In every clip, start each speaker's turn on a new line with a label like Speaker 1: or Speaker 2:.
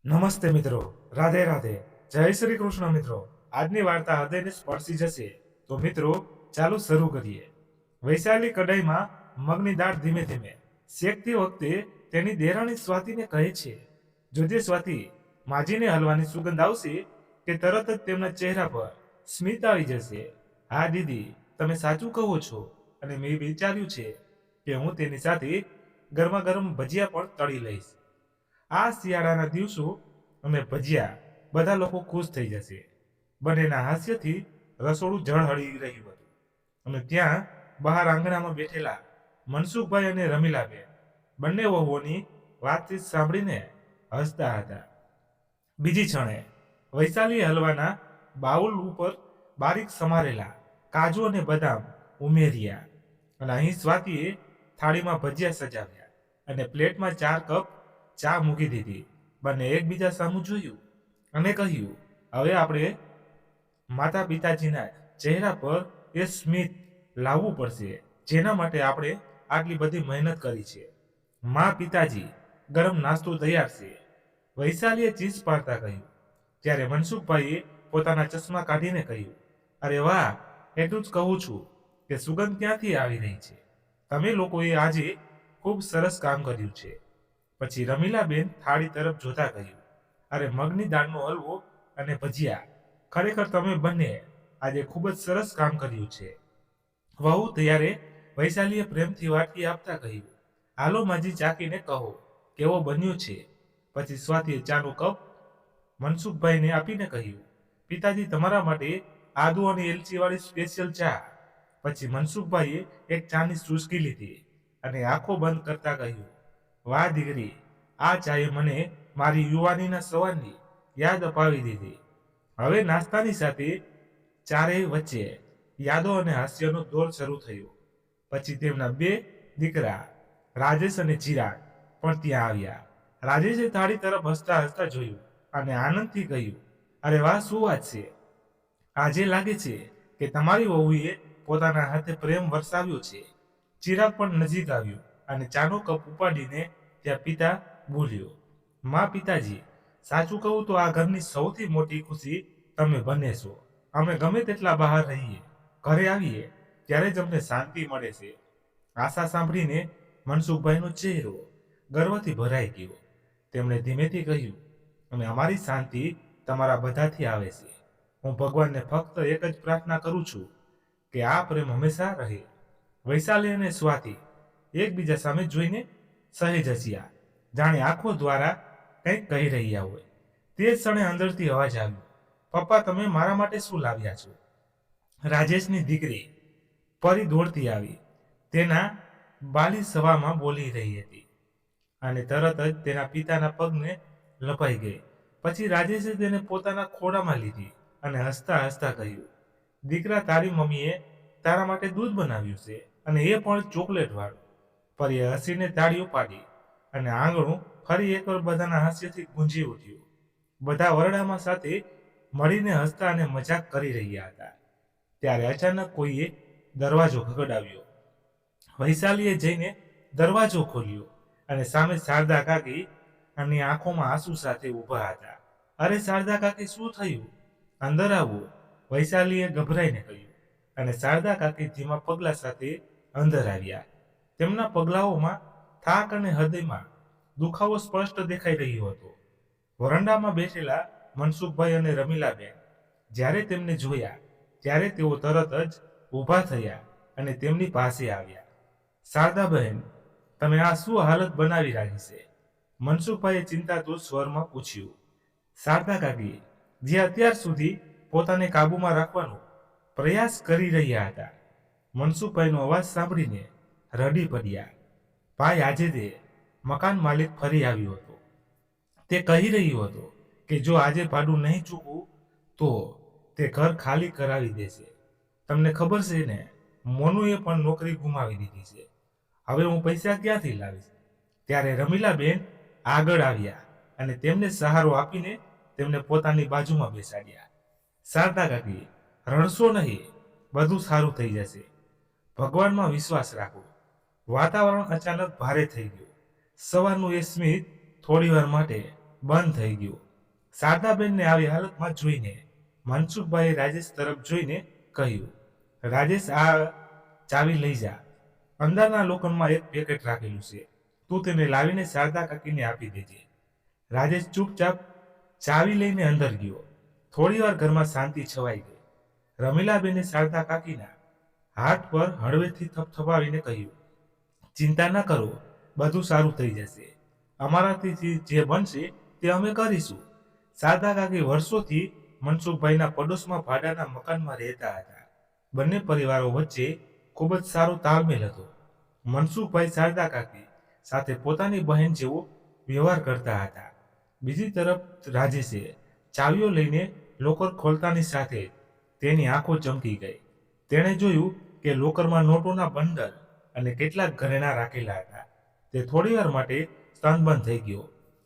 Speaker 1: નમસ્તે મિત્રો, રાધે રાધે, જય શ્રી કૃષ્ણ મિત્રો। આજની વાર્તા હૃદયને સ્પર્શી જશે, તો મિત્રો ચાલો શરૂ કરીએ। વૈશાલી કડાઈમાં મગની દાળ ધીમે ધીમે શેકતી વખતે તેની દેરાણી સ્વાતિને કહે છે, જોજે સ્વાતિ, માજીને હલવાની સુગંધ આવશે કે તરત જ તેમના ચહેરા પર સ્મિત આવી જશે। હા દીદી, તમે સાચું કહો છો, અને મેં વિચાર્યું છે કે હું તેની સાથે ગરમા ગરમ ભજીયા પણ તળી લઈશ। આ શિયાળાના દિવસો અને ભજીયા, બધા લોકો ખુશ થઈ જશે। બંનેના હાસ્યથી રસોડું ઝળહળી રહ્યું હતું, અને ત્યાં બહાર આંગણામાં બેઠેલા મનસુખભાઈ અને રમીલાબેન બંને વહુઓની વાતચીત સાંભળીને હસતા હતા। બીજી ક્ષણે વૈશાલી હલવાના બાઉલ ઉપર બારીક સમારેલા કાજુ અને બદામ ઉમેર્યા, અને અહીં સ્વાતિએ થાળીમાં ભજીયા સજાવ્યા અને પ્લેટમાં 4 કપ ચા મૂકી દીધી। બંને એકબીજા સામું જોયું અને કહ્યું, હવે આપણે માતા પિતાજીના ચહેરા પર એ સ્મિત લાવવું પડશે, જેના માટે આપણે આટલી બધી મહેનત કરી છે। મા પિતાજી, ગરમ નાસ્તો તૈયાર છે, વૈશાલીએ ચીસ પાડતા કહ્યું। ત્યારે મનસુખભાઈએ પોતાના ચશ્મા કાઢીને કહ્યું, અરે વાહ, એટલું જ કહું છું કે સુગંધ ક્યાંથી આવી રહી છે? તમે લોકોએ આજે ખૂબ સરસ કામ કર્યું છે। પછી રમીલાબેન થાળી તરફ જોતા કહ્યું, અરે મગની દાળનો હલવો અને ભજીયા, ખરેખર તમે બંને આજે ખૂબ જ સરસ કામ કર્યું છે। વહુ ત્યારે વૈશાલીએ પ્રેમથી વાટકી આપતા કહ્યું, હાલો માજી, ચાખીને કહો કેવો બન્યો છે। પછી સ્વાતિએ ચાનો કપ મનસુખભાઈને આપીને કહ્યું, પિતાજી, તમારા માટે આદુ અને એલચીવાળી સ્પેશિયલ ચા। પછી મનસુખભાઈએ એક ચાની ચૂસકી લીધી અને આંખો બંધ કરતા કહ્યું, વાહ દીકરી, આ ચાએ મને મારી યુવાનીના સવારની યાદ અપાવી દીધી। હવે નાસ્તાની સાથે ચારેય વચ્ચે યાદો અને હાસ્યનો દોર શરૂ થયો। પછી તેમના 2 દીકરા રાજેશ અને ચિરાગ પણ ત્યાં આવ્યા। રાજેશે થાળી તરફ હસતા હસતા જોયું અને આનંદથી કહ્યું, અરે વાહ, શું વાત છે? આજે લાગે છે કે તમારી વહુએ પોતાના હાથે પ્રેમ વરસાવ્યો છે। ચિરાગ પણ નજીક આવ્યો અને ચાનો કપ ઉપાડીને ત્યાં પિતા બોલ્યો, મા પિતાજી, સાચું કહું તો આ ઘરની સૌથી મોટી ખુશી તમે બંને છો। અમે ગમે તેટલા બહાર રહીએ, ઘરે આવીએ ત્યારે જ અમને શાંતિ મળે છે। આશા સાંભળીને મનસુખભાઈનો ચહેરો ગર્વથી ભરાઈ ગયો। તેમણે ધીમેથી કહ્યું, અને અમારી શાંતિ તમારા બધાથી આવે છે। હું ભગવાનને ફક્ત એક જ પ્રાર્થના કરું છું કે આ પ્રેમ હંમેશા રહે। વૈશાલી અને સ્વાતિ એકબીજા સામે જોઈને સહેજ હસ્યા, જાણે આંખો દ્વારા કંઈક કહી રહ્યા હોય। તે જ ક્ષણે અંદરથી અવાજ આવ્યો, પપ્પા, તમે મારા માટે શું લાવ્યા છો? રાજેશની દીકરી પરી દોડતી આવી, તેના બાલી સવામાં બોલી રહી હતી અને તરત જ તેના પિતાના પગને લપાઈ ગઈ। પછી રાજેશે તેને પોતાના ખોળામાં લીધી અને હસતા હસતા કહ્યું, દીકરા, તારી મમ્મીએ તારા માટે દૂધ બનાવ્યું છે, અને એ પણ ચોકલેટ વાળું। પરીએ હસીને તાળીઓ પાડી અને આંગણું ફરી એકવાર બધાના હાસ્યથી ગુંજી ઉઠ્યું। બધા વરડામાં સાથે મળીને હસતા અને મજાક કરી રહ્યા હતા। ત્યારે અચાનક કોઈએ દરવાજો ખખડાવ્યો। વૈશાલીએ જઈને દરવાજો ખોલ્યો અને સામે શારદા કાકી અને આંખોમાં આંસુ સાથે ઊભા હતા। અરે શારદા કાકી, શું થયું? અંદર આવો, વૈશાલીએ ગભરાઈને કહ્યું, અને શારદા કાકી ધીમા પગલા સાથે અંદર આવ્યા। તેમના પગલાઓમાં થાક અને હૃદયમાં દુખાવો સ્પષ્ટ દેખાઈ રહ્યો હતો। વરંડામાં બેઠેલા મનસુખભાઈ અને રમીલાબેન જ્યારે તેમને જોયા ત્યારે તેઓ તરત જ ઊભા થયા અને તેમની પાસે આવ્યા। શારદાબહેન, તમે આ શું હાલત બનાવી રાખી છે? મનસુખભાઈએ ચિંતાતુર સ્વરમાં પૂછ્યું। શારદા કાકી, જે અત્યાર સુધી પોતાને કાબૂમાં રાખવાનો પ્રયાસ કરી રહ્યા હતા, મનસુખભાઈનો અવાજ સાંભળીને રડી પડ્યા। ભાઈ, આજે તે મકાન માલિક ફરી આવ્યો હતો। તે કહી રહ્યો હતો કે જો આજે ભાડું નહીં ચૂકવું તો તે ઘર ખાલી કરાવી દેશે। તમને ખબર છે ને, મોનુએ પણ નોકરી ગુમાવી દીધી છે। હવે હું પૈસા ક્યાંથી લાવીશ? ત્યારે રમીલાબેન આગળ આવ્યા અને તેમને સહારો આપીને તેમને પોતાની બાજુમાં બેસાડ્યા। શારદા કાકી, રડશો નહીં, બધું સારું થઈ જશે, ભગવાનમાં વિશ્વાસ રાખો। વાતાવરણ અચાનક ભારે થઈ ગયું। સવારનું એ સ્મિત થોડીવાર માટે બંધ થઈ ગયું. શારદાબેનને આવી હાલતમાં જોઈને મનસુખભાઈએ રાજેશ તરફ જોઈને કહ્યું, રાજેશ, આ ચાવી લઈ જા. અંદરના લોકરમાં એક પેકેટ રાખેલું છે, તું તેને લાવીને શારદા કાકીને આપી દેજે. રાજેશ ચૂપચાપ ચાવી લઈને અંદર ગયો. થોડીવાર ઘરમાં શાંતિ છવાઈ ગઈ. રમીલાબેને શારદા કાકીના હાથ પર હળવેથી થપથપાવીને કહ્યું, ચિંતા ન કરો, બધું સારું થઈ જશે. અમારાથી જે બનશે તે અમે કરીશું. શારદા કાકી વર્ષોથી મનસુખભાઈના પડોશમાં ભાડાના મકાનમાં રહેતા હતા. બંને પરિવારો વચ્ચે ખૂબ જ સારો તાલમેલ હતો. મનસુખભાઈ શારદા કાકી સાથે પોતાની બહેન જેવો વ્યવહાર કરતા હતા. બીજી તરફ રાજેશે ચાવીઓ લઈને લોકર ખોલતાની સાથે તેની આંખો ચમકી ગઈ. તેણે જોયું કે લોકરમાં નોટોના બંડલ અને કેટલાક ઘરેણાં રાખેલા હતા. તે થોડીવાર માટે સ્તનબંધ થઈ ગયો.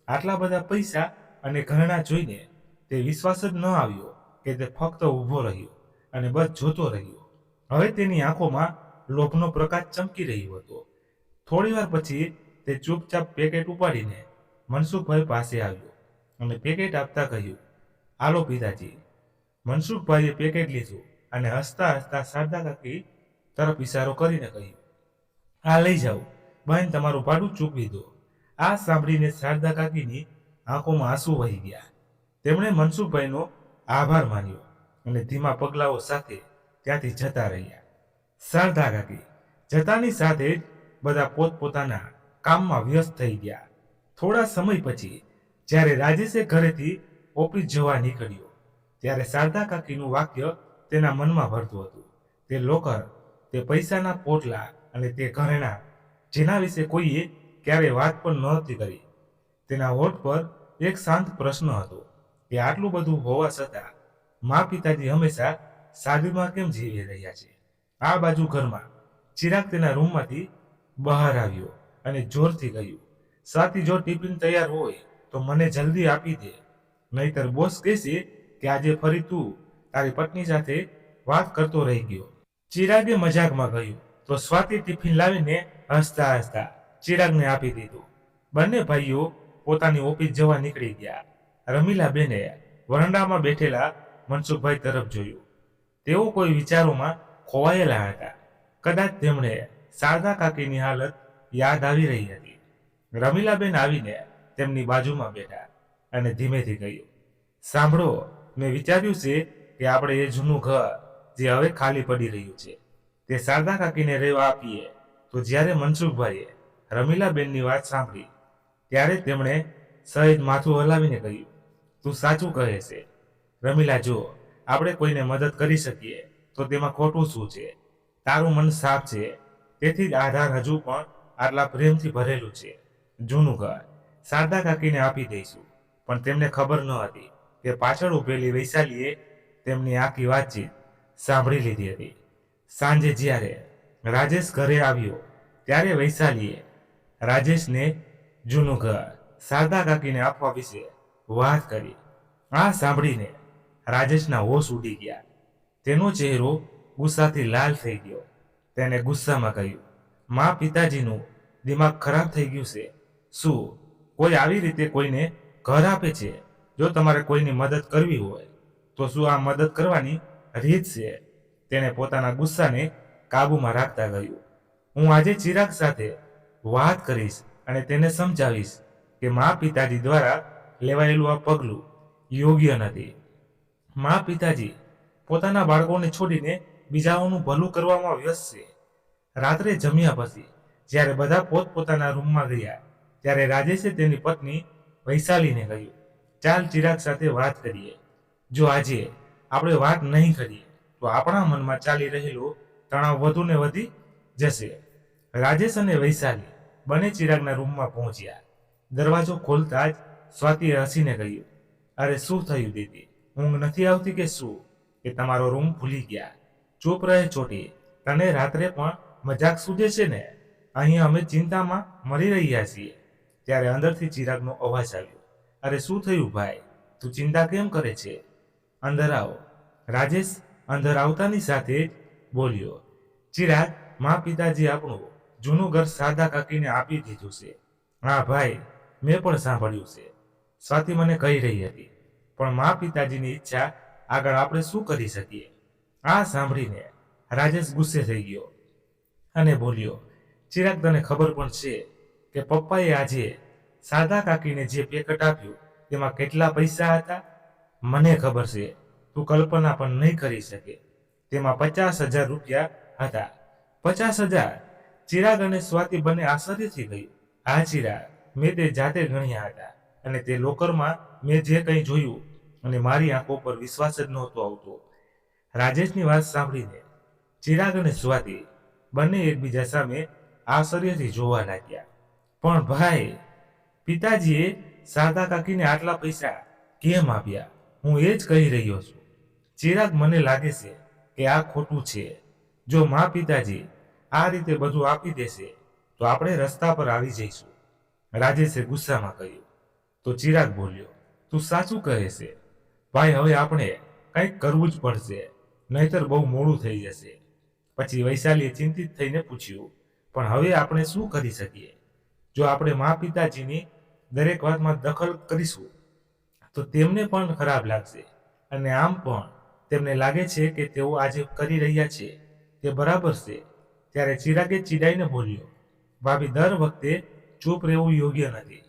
Speaker 1: આટલા બધા પૈસા અને ઘરેણાં જોઈને તે વિશ્વાસ જ ન આવ્યો કે તે ફક્ત ઊભો રહ્યો અને બસ જોતો રહ્યો. હવે તેની આંખોમાં લોભનો પ્રકાશ ચમકી રહ્યો હતો. થોડીવાર પછી તે ચૂપચાપ પેકેટ ઉપાડીને મનસુખભાઈ પાસે આવ્યો અને પેકેટ આપતા કહ્યું, આલો પિતાજી. મનસુખભાઈએ પેકેટ લીધું અને હસતા હસતા શારદા કાકી તરફ ઇશારો કરીને કહ્યું, આ લઈ જાઓ, બહેન તમારું ભાડું ચૂકવી દો. આ સાંભળીને શારદા કાકીની આંખોમાં આંસુ વહી ગયા. તેમણે મનસુખભાઈનો આભાર માન્યો અને ધીમા પગલાઓ સાથે ત્યાંથી જતા રહ્યા. શારદા કાકી જતાની સાથે જ બધા પોતપોતાના કામમાં વ્યસ્ત થઈ ગયા. થોડા સમય પછી જ્યારે રાજેશે ઘરેથી ઓફિસ જવા નીકળ્યો ત્યારે શારદા કાકીનું વાક્ય તેના મનમાં ભરતું હતું. તે લોકર, તે પૈસાના પોટલા અને તે ઘરેણાં જેના વિશે કોઈએ ક્યારેય વાત પણ નહોતી કરી. તેના હોઠ પર એક શાંત પ્રશ્ન હતો કે આટલું બધું હોવા છતાં મા પિતાજી હંમેશા સાદગીમાં કેમ જીવી રહ્યા છે. આ બાજુ ઘરમાં ચિરાગ તેના રૂમમાંથી બહાર આવ્યો અને જોરથી કહ્યું, સ્વાતિ, જો ટિફિન તૈયાર હોય તો મને જલ્દી આપી દે, નહીતર બોસ કહેશે કે આજે ફરી તું તારી પત્ની સાથે વાત કરતો રહી ગયો. ચિરાગે મજાકમાં કહ્યું તો સ્વાતિ ટિફિન લાવીને હસતા હસતા ચિરાગને આપી દીધું. બંને ભાઈઓ પોતાની ઓફિસ જવા નીકળી ગયા. રમીલાબેને વરંડામાં બેઠેલા મનસુખભાઈ તરફ જોયું. તેઓ કોઈ વિચારોમાં ખોવાયેલા હતા. કદાચ તેમણે શારદા કાકીની હાલત યાદ આવી રહી હતી. રમીલાબેન આવીને તેમની બાજુમાં બેઠા અને ધીમેથી કહ્યું, સાંભળો, મેં વિચાર્યું છે કે આપણે એ જૂનું ઘર જે હવે ખાલી પડી રહ્યું છે તે શારદા કાકીને રહેવા આપીએ. તો જ્યારે મનસુખભાઈએ રમીલાબેનની વાત સાંભળી ત્યારે તેમણે સહેજ માથું હલાવીને કહ્યું, તું સાચું કહે છે રમીલા. જો આપણે કોઈને મદદ કરી શકીએ તો તેમાં ખોટું શું છે? તારું મન સાફ છે, તેથી જ આધાર હજુ પણ આટલા પ્રેમથી ભરેલું છે. જૂનું ઘર શારદા કાકીને આપી દઈશું. પણ તેમને ખબર ન હતી કે પાછળ ઉભેલી વૈશાલીએ તેમની આખી વાતચીત સાંભળી લીધી હતી. સાંજે જ્યારે રાજેશ ઘરે આવ્યો ત્યારે વૈશાલીએ રાજેશને જૂનું ઘર શારદા કાકીને આપવા વિશે વાત કરી. આ સાંભળીને રાજેશના હોશ ઉડી ગયા. તેનો ચહેરો ગુસ્સાથી લાલ થઈ ગયો. તેને ગુસ્સામાં કહ્યું, મા પિતાજીનું દિમાગ ખરાબ થઈ ગયું છે. શું કોઈ આવી રીતે કોઈને ઘર આપે છે? જો તમારે કોઈની મદદ કરવી હોય તો શું આ મદદ કરવાની રીત છે? તેણે પોતાના ગુસ્સાને કાબૂમાં રાખતા કહ્યું, હું આજે ચિરાગ સાથે વાત કરીશ અને તેને સમજાવીશ કે મા પિતાજી દ્વારા લેવાયેલું આ પગલું યોગ્ય નથી. મા પિતાજી પોતાના બાળકોને છોડીને બીજાઓનું ભલું કરવામાં વ્યસ્ત છે. રાત્રે જમ્યા પછી જ્યારે બધા પોતપોતાના રૂમમાં ગયા ત્યારે રાજેશે તેની પત્ની વૈશાલીને કહ્યું, ચાલ ચિરાગ સાથે વાત કરીએ. જો આજે આપણે વાત નહીં કરીએ તો આપણા મનમાં ચાલી રહેલો તણાવ વધુ ને વધી જશે. રાજેશ અને વૈશાલી બંને ચિરાગના રૂમમાં પહોંચ્યા. દરવાજો ખોલતા જ સ્વાતિએ હસીને કહ્યું, અરે શું થયું દીદી, ઊંઘ નથી આવતી કે શું? કે તમારો રૂમ ભૂલી ગયા? ચૂપ રહે છોટી, તને રાત્રે પણ મજાક સૂજે છે ને? અહીં અમે ચિંતામાં મરી રહ્યા છીએ. ત્યારે અંદરથી ચિરાગનો અવાજ આવ્યો, અરે શું થયું ભાઈ, તું ચિંતા કેમ કરે છે? અંદર આવો. રાજેશ અંદર આવતાની સાથે જ બોલ્યો, ચિરાગ, મા પિતાજી આપણું જૂનું ઘર શારદા કાકીને આપી દીધું છે. હા ભાઈ, મેં પણ સાંભળ્યું છે. સ્વાતિ મને કહી રહી હતી, પણ મા પિતાજીની ઈચ્છા આગળ આપણે શું કરી શકીએ? આ સાંભળીને રાજેશ ગુસ્સે થઈ ગયો અને બોલ્યો, ચિરાગ, તને ખબર પણ છે કે પપ્પાએ આજે શારદા કાકીને જે પેકેટ આપ્યું તેમાં કેટલા પૈસા હતા? મને ખબર છે, તું કલ્પના પણ નહીં કરી શકે. તેમાં 50,000 રૂપિયા હતા. 50,000! ચિરાગ અને સ્વાતિ બંને આશ્ચર્યથી ગયું. હા ચિરાગ, મેં તે જાતે ગણ્યા હતા અને તે લોકરમાં મેં જે કંઈ જોયું અને મારી આંખો પર વિશ્વાસ જ નહોતો આવતો. રાજેશની વાત સાંભળીને ચિરાગ અને સ્વાતિ બંને એકબીજા સામે આશ્ચર્યથી જોવા લાગ્યા. પણ ભાઈ, પિતાજીએ શારદા કાકીને આટલા પૈસા કેમ આપ્યા? હું એ જ કહી રહ્યો છું. ચિરાગ, મને લાગે છે કે આ ખોટું છે. જો મા પિતાજી આ રીતે બધું આપી દેશે તો આપણે રસ્તા પર આવી જઈશું. રાજેશે ગુસ્સામાં કહ્યું. તો ચિરાગ બોલ્યો, તું સાચું કહે છે ભાઈ, હવે આપણે કંઈક કરવું જ પડશે, નહીતર બહુ મોડું થઈ જશે. પછી વૈશાલીએ ચિંતિત થઈને પૂછ્યું, પણ હવે આપણે શું કરી શકીએ? જો આપણે મા પિતાજીની દરેક વાતમાં દખલ કરીશું તો તેમને પણ ખરાબ લાગશે અને આમ પણ તેમને લાગે છે કે તેઓ આજે કરી રહ્યા છે તે બરાબર છે. ત્યારે ચિરાગે ચીડાઈને બોલ્યો, ભાભી, દર વખતે ચૂપ રહેવું યોગ્ય નથી.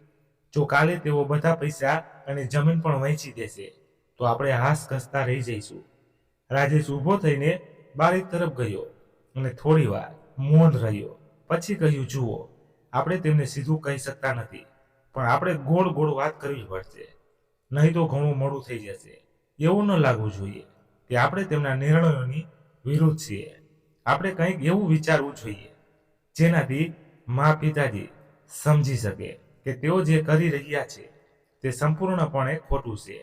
Speaker 1: જો કાલે તેઓ બધા પૈસા અને જમીન પણ વહેંચી દેશે તો આપણે હાથ ઘસતા રહી જઈશું. રાજેશ ઊભો થઈને બારી તરફ ગયો અને થોડી વાર મૌન રહ્યો. પછી કહ્યું, જુઓ, આપણે તેમને સીધું કહી શકતા નથી, પણ આપણે ગોળ ગોળ વાત કરવી પડશે, નહીં તો ઘણું મોડું થઈ જશે. એવું ન લાગવું જોઈએ કે આપણે તેમના નિર્ણયોની વિરુદ્ધ છીએ. આપણે કંઈક એવું વિચારવું જોઈએ જેનાથી મા પિતાજી સમજી શકે કે તેઓ જે કરી રહ્યા છે તે સંપૂર્ણપણે ખોટું છે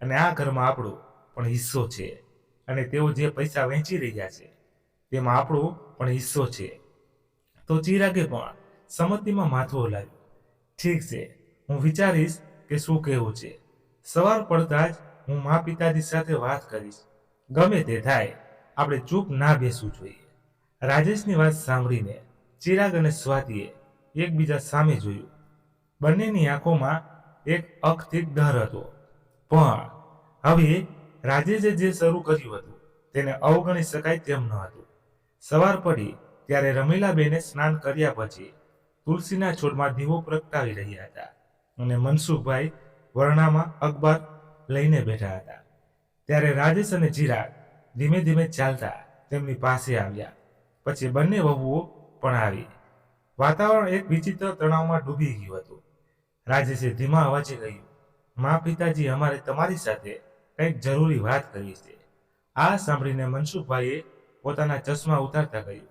Speaker 1: અને આ ઘરમાં આપણો પણ હિસ્સો છે અને તેઓ જે પૈસા વહેંચી રહ્યા છે તેમાં આપણો પણ હિસ્સો છે. તો ચિરાગે પણ સંમતિમાં માથું હલાવ્યું. ઠીક છે, હું વિચારીશ કે શું કહેવું છે. સવાર પડતા જ હું મા પિતાજી સાથે વાત કરીશ. ગમે તે થાય, આપણે ચૂપ ના બેસવું જોઈએ. રાજેશની વાત સાંભળીને ચિરાગ અને સ્વાતિએ એકબીજા સામે જોયું. બંનેની આંખોમાં એક અકથિત ડર હતો. પણ હવે રાજેશે જે શરૂ કર્યું હતું તેને અવગણી શકાય તેમ ન હતું. સવાર પડી ત્યારે રમીલાબેને સ્નાન કર્યા પછી તુલસીના છોડમાં દીવો પ્રગટાવી રહ્યા હતા અને મનસુખભાઈ વરણામાં અખબાર લઈને બેઠા હતા. ત્યારે રાજેશ અને ચિરાગ ધીમે ધીમે ચાલતા તેમની પાસે આવ્યા. પછી બંને વહુઓ પણ આવી. વાતાવરણ એક વિચિત્ર તણાવમાં ડૂબી ગયું હતું. રાજેશે ધીમા અવાજે કહ્યું, મા પિતાજી, અમારે તમારી સાથે કંઈક જરૂરી વાત કરવી છે. આ સાંભળીને મનસુખભાઈએ પોતાના ચશ્મા ઉતારતા કહ્યું,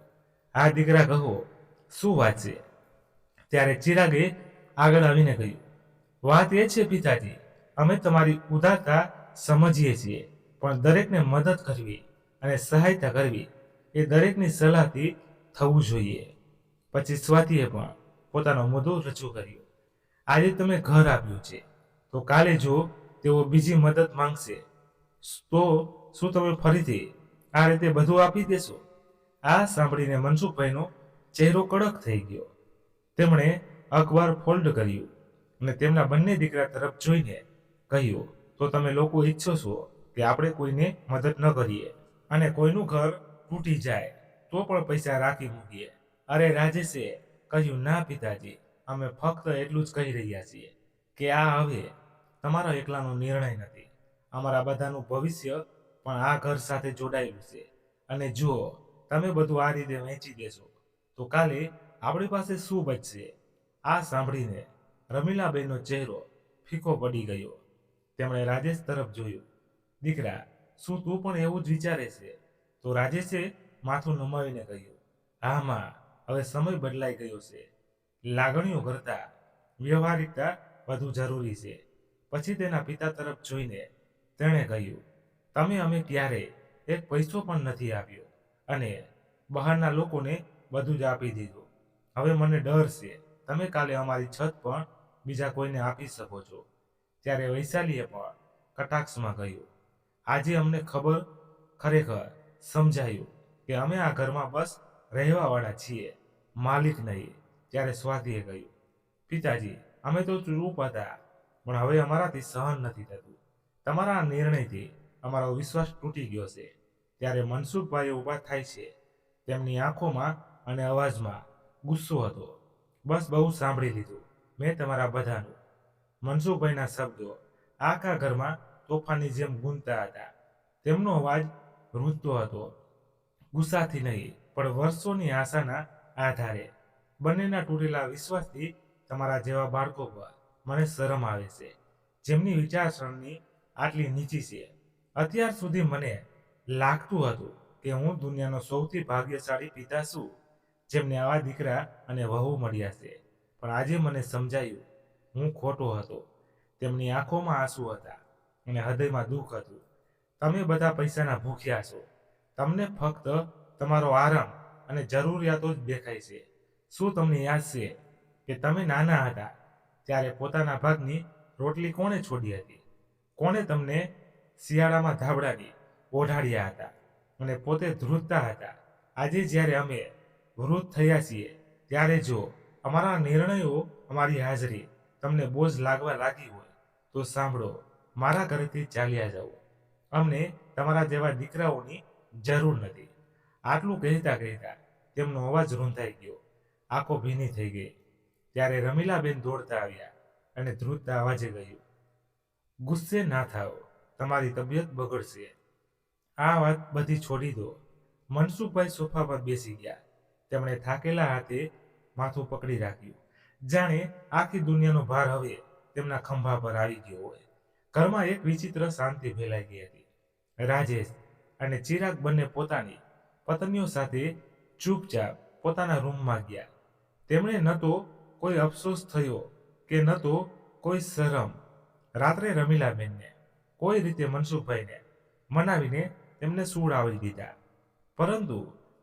Speaker 1: આ દીકરા, કહો, શું વાત છે? ત્યારે ચિરાગે આગળ આવીને કહ્યું, વાત એ છે પિતાજી, અમે તમારી ઉદારતા સમજીએ છીએ, પણ દરેકને મદદ કરવી અને સહાયતા કરવી એ દરેકની સલાહથી થવું જોઈએ. પછી સ્વાતિએ પણ પોતાનો મુદ્દો રજૂ કર્યો. આજે તમે ઘર આપ્યું છે, તો કાલે જો તેઓ બીજી મદદ માંગશે તો શું તમે ફરીથી આ રીતે બધું આપી દેશો? આ સાંભળીને મનસુખભાઈનો ચહેરો કડક થઈ ગયો. તેમણે અખબાર ફોલ્ડ કર્યું અને તેમના બંને દીકરા તરફ જોઈને કહ્યું, તો તમે લોકો ઈચ્છો છો કે આપણે કોઈને મદદ ન કરીએ અને કોઈનું ઘર તૂટી જાય તો પણ પૈસા રાખી મૂકીએ? અરે રાજેશે કહ્યું, ના પિતાજી, અમે ફક્ત એટલું જ કહી રહ્યા છીએ કે આ હવે તમારા એકલાનો નિર્ણય નથી. અમારા બધાનું ભવિષ્ય પણ આ ઘર સાથે જોડાયેલું છે અને જો તમે બધું આ રીતે વહેંચી દેશો તો કાલે આપણી પાસે શું બચશે? આ સાંભળીને રમીલાબેનનો ચહેરો ફીકો પડી ગયો. તેમણે રાજેશ તરફ જોયું. દીકરા, શું તું પણ એવું જ વિચારે છે? તો રાજેશે માથું નમાવીને કહ્યું, હા માં, હવે સમય બદલાઈ ગયો છે. લાગણીઓ કરતા વ્યવહારિકતા વધુ જરૂરી છે. પછી તેના પિતા તરફ જોઈને તેણે કહ્યું, તમે અમે ક્યારેય એક પૈસો પણ નથી આપ્યો અને બહારના લોકોને બધું જ આપી દીધું. હવે મને ડર છે તમે કાલે અમારી છત પણ બીજા કોઈને આપી શકો છો. ત્યારે વૈશાલીએ પણ કટાક્ષમાં કહ્યું, આજે અમને ખરેખર સમજાયું કે અમે આ ઘરમાં બસ રહેવાવાળા છીએ, માલિક નહીં. ત્યારે સ્વાતિએ કહ્યું, પિતાજી, અમે તો ચૂપ હતા. પણ હવે અમારાથી સહન નથી થતું. તમારા આ નિર્ણયથી અમારો વિશ્વાસ તૂટી ગયો છે. ત્યારે મનસુખભાઈ ઊભા થાય છે. તેમની આંખોમાં અને અવાજમાં ગુસ્સો હતો. બસ, બહુ સાંભળી લીધું મેં તમારા બધાનું. મનસુખભાઈના શબ્દો આખા ઘરમાં તોફાનની જેમ ગૂંજતા હતા. તેમનો અવાજ રૂંઝતો હતો, ગુસ્સાથી નહીં પણ વર્ષોની આશાના આધારે. બંનેના તૂટેલા વિશ્વાસથી તમારા જેવા બાળકો પર મને શરમ આવે છે, જેમની વિચારસરણી આટલી નીચી છે. અત્યાર સુધી મને લાગતું હતું કે હું દુનિયાનો સૌથી ભાગ્યશાળી પિતા છું, જેમને આવા દીકરા અને વહુ મળ્યા છે. પણ આજે મને સમજાયું હું ખોટો હતો. તેમની આંખોમાં આંસુ હતા અને હૃદયમાં દુઃખ હતું. તમે બધા પૈસાના ભૂખ્યા છો. તમને ફક્ત તમારો આરામ અને જરૂરિયાતો જ દેખાય છે. શું તમને યાદ છે કે તમે નાના હતા ત્યારે પોતાના ભાગની રોટલી કોણે છોડી હતી? કોણે તમને શિયાળામાં ધાબળાની ઓઢાડ્યા હતા અને પોતે ધ્રુજતા હતા? આજે જ્યારે અમે વૃદ્ધ થયા છીએ ત્યારે જો અમારા નિર્ણયો, અમારી હાજરી તમને બોજ લાગવા લાગી હોય તો સાંભળો, મારા ઘરેથી ચાલ્યા જાઓ. અમને તમારા જેવા દીકરાઓની જરૂર નથી. આટલું કહેતા કહેતા તેમનો અવાજ રૂંધાઈ ગયો, આંખો ભીની થઈ ગઈ. ત્યારે રમીલાબેન દોડતા આવ્યા અને ધ્રુજતા અવાજે કહ્યું, ગુસ્સે ના થાઓ, તમારી તબિયત બગડશે. આ વાત બધી છોડી દો. મનસુખભાઈ સોફા પર બેસી ગયા. તેમણે થાકેલા હાથે માથું પકડી રાખ્યું, જાણે આખી દુનિયાનો ભાર હવે તેમના ખંભા પર આવી ગયો હોય. ઘરમાં એક વિચિત્ર શાંતિ ફેલાઈ ગઈ હતી. રાજેશ અને ચિરાગ બંને પોતાની પત્નીઓ સાથે ચૂપચાપ પોતાના રૂમમાં ગયા. તેમણે ન તો કોઈ અફસોસ થયો કે ન તો કોઈ શરમ. રાત્રે રમીલાબેનને કોઈ રીતે મનસુખભાઈને મનાવીને તેમને સુવડાવી દીધા. પરંતુ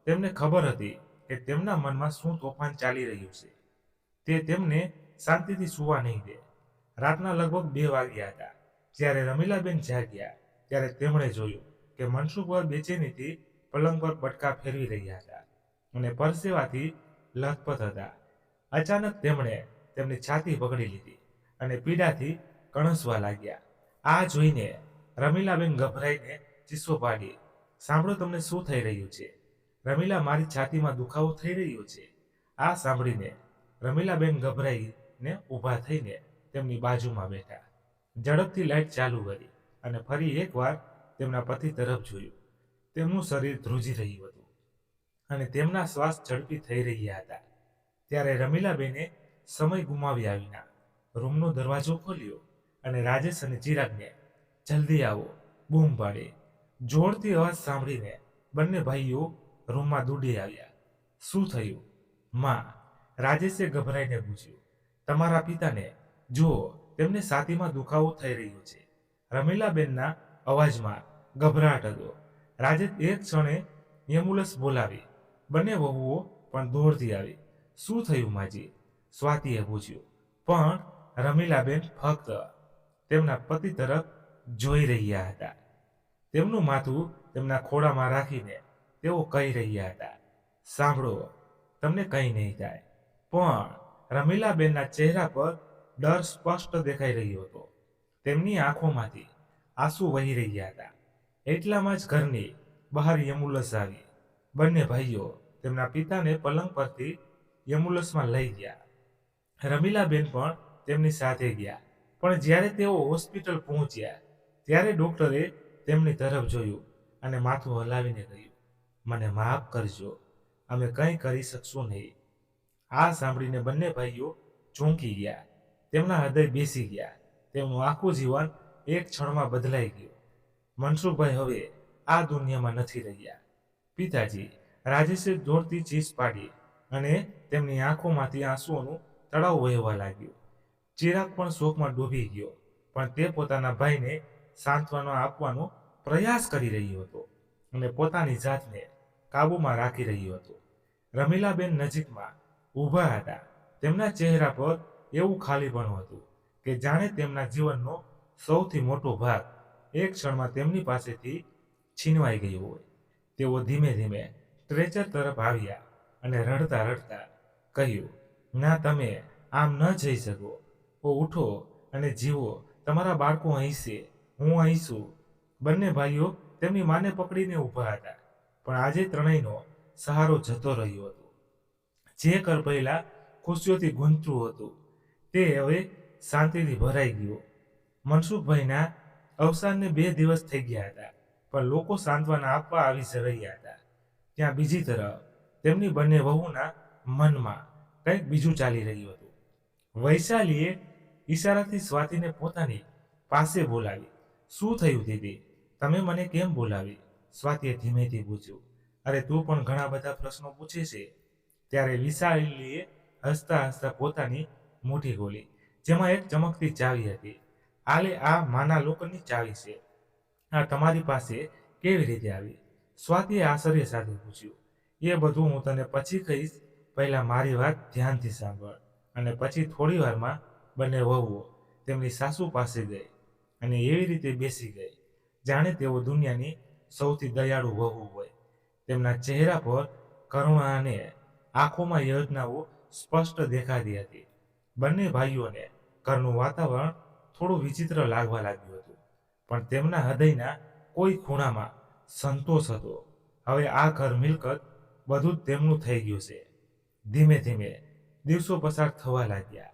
Speaker 1: તેમને ખબર હતી કે તેમના મનમાં શું તોફાન ચાલી રહ્યું છે. તે તેમને શાંતિથી સૂવા નહીં દે. રાતના લગભગ 2 વાગ્યા હતા. જ્યારે રમીલાબેન જાગ્યા ત્યારે તેમણે જોયું કે મનસુખભાઈ બેચેનીથી પલંગ પર પટકા ફેરવી રહ્યા હતા અને પરસેવાથી લથપથ હતા. અચાનક તેમણે તેમની છાતી પકડી લીધી અને પીડાથી કણસવા લાગ્યા. આ જોઈને રમીલાબેન ગભરાઈને ચીસો પાડી, સાંભળો, તમને શું થઈ રહ્યું છે? રમીલા, મારી છાતીમાં દુખાવો થઈ રહ્યો છે. આ સાંભળીને રમીલાબેન ગભરાઈને ઊભા થઈને તેમની બાજુમાં બેઠા. ઝડપથી લાઇટ ચાલુ કરી અને ફરી એકવાર તેમના પતિ તરફ જોયું. તેમનું શરીર ધ્રુજી રહ્યું હતું અને તેમના શ્વાસ ઝડપી થઈ રહ્યા હતા. ત્યારે રમીલાબેને સમય ગુમાવ્યા વિના રૂમનો દરવાજો ખોલ્યો અને રાજેશ અને ચિરાગને જલ્દી આવો બૂમ પાડી. જોરથી અવાજ સાંભળીને બંને ભાઈઓ રૂમમાં દોડી આવ્યા. શું થયું માં? રાજેશે ગભરાઈને પૂછ્યું. તમારા પિતાને જુઓ, તેમને છાતીમાં દુખાવો થઈ રહ્યો છે. રમીલાબેનના અવાજમાં ગભરાટ હતો. રાજેશ એક ક્ષણે એમ્બ્યુલન્સ બોલાવી. બંને વહુઓ પણ દોડતી આવી. શું થયું માજી? સ્વાતિએ પૂછ્યું. પણ રમીલાબેન ફક્ત તેમના પતિ તરફ જોઈ રહ્યા હતા. તેમનું માથું તેમના ખોળામાં રાખીને તેઓ કહી રહ્યા હતા, સાંભળો, તમને કંઈ નહીં થાય. પણ રમીલાબેનના ચહેરા પર ડર સ્પષ્ટ દેખાઈ રહ્યો હતો. તેમની આંખોમાંથી આંસુ વહી રહ્યા હતા. એટલામાં જ ઘરની બહાર એમ્બ્યુલન્સ આવી. બંને ભાઈઓ તેમના પિતાને પલંગ પરથી એમ્બ્યુલન્સમાં લઈ ગયા. રમીલાબેન પણ તેમની સાથે ગયા. પણ જ્યારે તેઓ હોસ્પિટલ પહોંચ્યા ત્યારે ડોક્ટરે તેમની તરફ જોયું અને માથું હલાવીને કહ્યું, મને માફ કરજો, અમે કંઈ કરી શકશું નહીં. આ સાંભળીને બંને ભાઈઓ ચોંકી ગયા. તેમના હૃદય બેસી ગયા. તેમનું આખું જીવન એક ક્ષણમાં બદલાઈ ગયું. મનસુખભાઈ હવે આ દુનિયામાં નથી રહ્યા. પિતાજી, રાજેશે દોડતી ચીસ પાડી અને તેમની આંખોમાંથી આંસુઓનું તળાવ વહેવા લાગ્યું. ચિરાગ પણ શોકમાં ડૂબી ગયો, પણ તે પોતાના ભાઈને સાંત્વના આપવાનો પ્રયાસ કરી રહ્યો હતો અને પોતાની જાતને કાબૂમાં રાખી રહ્યો હતો. રમીલાબેન નજીકમાં ઊભા હતા. તેમના ચહેરા પર એવું ખાલીપણું હતું કે જાણે તેમના જીવનનો સૌથી મોટો ભાગ એક ક્ષણમાં તેમની પાસેથી છીનવાઈ ગયો હોય. તેઓ ધીમે ધીમે સ્ટ્રેચર તરફ આવ્યા અને રડતા રડતા કહ્યું, ના, તમે આમ ન જઈ શકો. ઉઠો અને જીવો, તમારા બાળકો અહીં છે, હું અહીં છું. બંને ભાઈઓ તેમની માને પકડીને ઊભા હતા, પણ આજે ત્રણેયનો સહારો જતો રહ્યો હતો. જે ઘર પહેલા ખુશીઓથી ગૂંજતું હતું તે હવે શાંતિથી ભરાઈ ગયું. મનસુખભાઈના અવસાનને 2 દિવસ થઈ ગયા હતા, પણ લોકો સાંત્વના આપવા આવી રહ્યા હતા. ત્યાં બીજી તરફ તેમની બંને વહુના મનમાં કંઈક બીજું ચાલી રહ્યું હતું. વૈશાલીએ ઈશારાથી સ્વાતિને પોતાની પાસે બોલાવી. શું થયું દીદી? તમે મને કેમ બોલાવી? સ્વાતિએ ધીમેથી પૂછ્યું. અરે તું પણ ઘણા બધા પ્રશ્નો પૂછે છે. ત્યારે વિશાલીએ હસતા હસતા પોતાની મુઠ્ઠી ખોલી, જેમાં એક ચમકતી ચાવી હતી. આ માના લોકરની ચાવી છે. આ તમારી પાસે કેવી રીતે આવી? સ્વાતિએ આશ્ચર્ય સાથે પૂછ્યું. એ બધું હું તને પછી કહીશ, પહેલા મારી વાત ધ્યાનથી સાંભળ. અને પછી થોડી વારમાં બંને વહુઓ તેમની સાસુ પાસે ગઈ અને એવી રીતે બેસી ગઈ જાણે તેઓ દુનિયાની સૌથી દયાળુ વહુ હોય. તેમના ચહેરા પર કરુણા અને આંખોમાં યોજનાઓ સ્પષ્ટ દેખાતી હતી. બંને ભાઈઓને ઘરનું વાતાવરણ થોડું વિચિત્ર લાગવા લાગ્યું હતું, પણ તેમના હૃદયના કોઈ ખૂણામાં સંતોષ હતો. હવે આ ઘર મિલકત બધું જ તેમનું થઈ ગયું છે. ધીમે ધીમે દિવસો પસાર થવા લાગ્યા.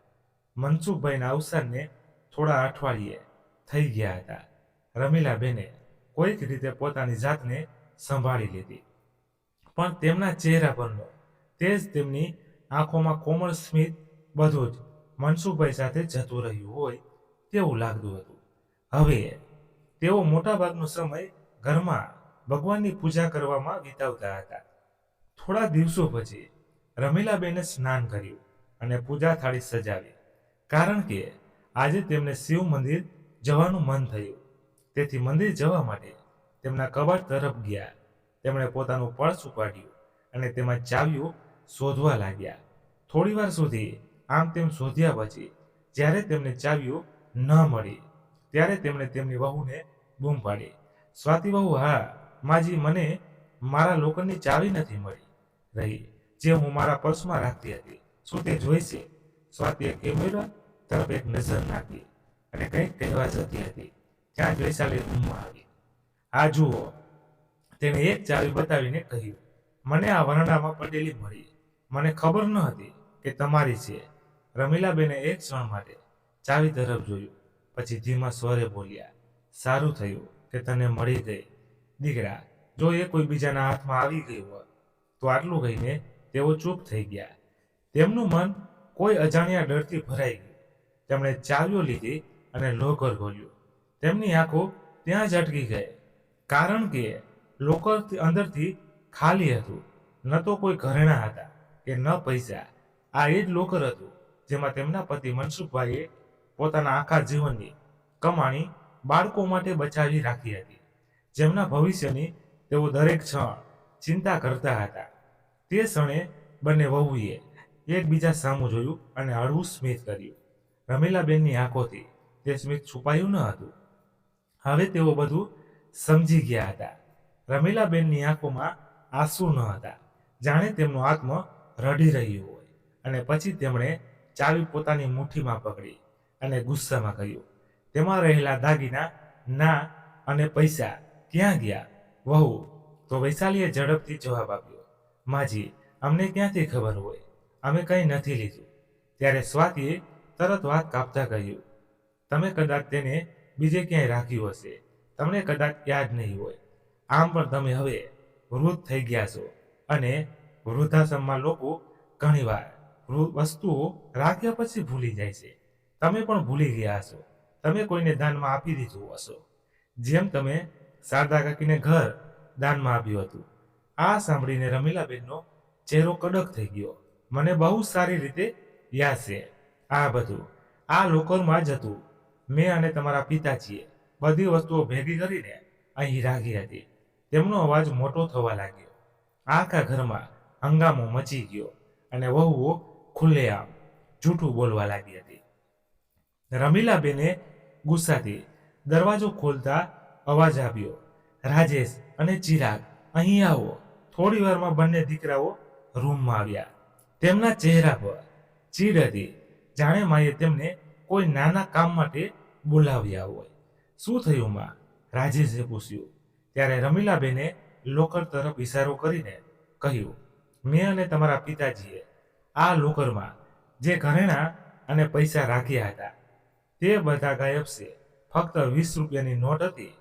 Speaker 1: મનસુખભાઈના અવસાનને થોડા અઠવાડિયે થઈ ગયા હતા. રમીલાબેને કોઈક રીતે પોતાની જાતને સંભાળી લીધી, પણ તેમના ચહેરા પરનો તેજ, તેમની આંખોમાં કોમળ સ્મિત બધું જ મનસુખભાઈ સાથે જતું રહ્યું હોય તેવું લાગતું હતું. હવે તેઓ મોટાભાગનો સમય ઘરમાં ભગવાનની પૂજા કરવામાં વિતાવતા હતા. થોડા દિવસો પછી રમીલાબેને સ્નાન કર્યું અને પૂજા થાળી સજાવી, કારણ કે આજે તેમને શિવ મંદિર જવાનું મન થયું. તેથી મંદિર જવા માટે તેમના કબાટ તરફ ગયા. તેમણે પોતાનું પર્સ ઉપાડ્યું અને તેમાં ચાવીઓ શોધવા લાગ્યા. થોડી વાર સુધી આમ તેમ શોધ્યા પછી જ્યારે તેમને ચાવીઓ ન મળી ત્યારે તેમણે તેમની વહુને બૂમ પાડી. સ્વાતિ વહુ, હા માજી, મને મારા લોકરની ચાવી નથી મળી રહી જે હું મારા પર્સમાં રાખતી હતી. શું તે જોઈ છે? સ્વાતિએ કેમેરા તરફ એક નજર નાખી અને કંઈક કહેવા જતી હતી ત્યાં જ વૈશાલી રૂમમાં આવી. આ જુઓ, તેણે એક ચાવી બતાવીને કહ્યું. મને આ વરંડામાં પડેલી મળી. મને ખબર ન હતી કે તમારી છે. રમીલાબેને એક ક્ષણ માટે ચાવી તરફ જોયું, પછી ધીમા સ્વરે બોલ્યા. સારું થયું કે તને મળી ગઈ દીકરા. જો એ કોઈ બીજાના હાથમાં આવી ગઈ હોત તો. આટલું કહીને તેઓ ચૂપ થઈ ગયા. તેમનું મન કોઈ અજાણ્યા ડરથી ભરાઈ ગયું. તેમણે ચાવીઓ લીધી અને લોકર ખોલ્યું. તેમની આંખો ત્યાં જ અટકી ગઈ, કારણ કે લોકર અંદરથી ખાલી હતું. ન તો કોઈ ઘરેણાં હતા કે ન પૈસા. આ એ જ લોકર હતું જેમાં તેમના પતિ મનસુખભાઈએ પોતાના આખા જીવનની કમાણી બાળકો માટે બચાવી રાખી હતી, જેમના ભવિષ્યની તેઓ દરેક ક્ષણ ચિંતા કરતા હતા. તે ક્ષણે બંને વહુએ એકબીજા સામું જોયું અને હળવું સ્મિત કર્યું. રમીલાબેનની આંખોથી તે સ્મિત છુપાયું ન હતું. હવે તેઓ બધું સમજી ગયા હતા. રમીલાબેનની આંખોમાં આંસુ ન હતા, જાણે તેમનો આત્મા રડી રહ્યું હોય. અને પછી તેમણે ચાવી પોતાની મુઠ્ઠીમાં પકડી અને ગુસ્સામાં કહ્યું, તેમાં રહેલા દાગીના ના અને પૈસા ક્યાં ગયા? વહુ તો વૈશાલીએ ઝડપથી જવાબ આપ્યો. માજી, અમને ક્યાંથી ખબર હોય? અમે કંઈ નથી લીધું. ત્યારે સ્વાતિએ તરત વાત કાપતા કહ્યું, તમે કદાચ તેને બીજે ક્યાંય રાખ્યું હશે. તમને કદાચ યાદ નહીં હોય. આમ પણ તમે હવે વૃદ્ધ થઈ ગયા છો અને વૃદ્ધાશ્રમમાં લોકો ઘણીવાર વસ્તુઓ રાખ્યા પછી ભૂલી જાય છે. તમે પણ ભૂલી ગયા હશો. તમે કોઈને દાનમાં આપી દીધું હશો, જેમ તમે શારદા કાકીને ઘર દાનમાં આપ્યું હતું. આ સાંભળીને રમીલાબેનનો ચહેરો કડક થઈ ગયો. મને બહુ સારી રીતે યાદ છે. આ બધું આ લોકરમાં જ હતું. મેં અને તમારા પિતાજીએ બધી વસ્તુઓ ભેગી કરીને અહીં રાખી હતી. તેમનો અવાજ મોટો થવા લાગ્યો. આખા ઘરમાં હંગામો મચી ગયો અને વહુઓ ખુલ્લેઆમ જૂઠું બોલવા લાગી હતી. રમીલાબેને ગુસ્સાથી દરવાજો ખોલતા અવાજ આવ્યો, રાજેશ અને ચિરાગ, અહીં આવો. થોડી વારમાં બંને દીકરાઓ રૂમમાં આવ્યા. તેમના ચહેરા પર ચીડ હતી, જાણે માએ તેમને કોઈ નાના કામ માટે બોલાવ્યા હોય. શું થયું માં? રાજેશે પૂછ્યું. ત્યારે રમીલાબેને લોકર તરફ ઇશારો કરીને કહ્યું, મેં અને તમારા પિતાજીએ આ લોકરમાં જે ઘરેણાં અને પૈસા રાખ્યા હતા તે બધા ગાયબ છે. ફક્ત 20 રૂપિયાની નોટ હતી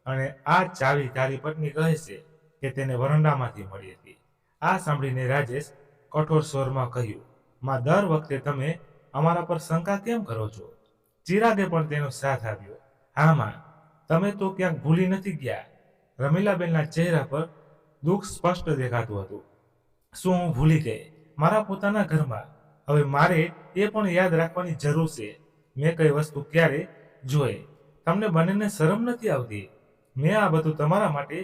Speaker 1: અને આ ચાવી તારી પત્ની કહે છે કે તેને વરંડામાંથી મળી હતી. આ સાંભળીને રાજેશ કઠોર સ્વરમાં કહ્યું, માં, દર વખતે તમે અમારા પર શંકા કેમ કરો છો? ચિરાગે પણ તેનો સાથ આપ્યો. હા માં, તમે તો ક્યાંક ભૂલી નથી ગયા? રમીલાબેનના ચહેરા પર દુઃખ સ્પષ્ટ દેખાતું હતું. શું હું ભૂલી ગઈ? મારા પોતાના ઘરમાં. હવે મારે એ પણ યાદ રાખવાની જરૂર છે મેં કઈ વસ્તુ ક્યારે જોઈ. તમને બંનેને શરમ નથી આવતી? મેં આ બધું તમારા માટે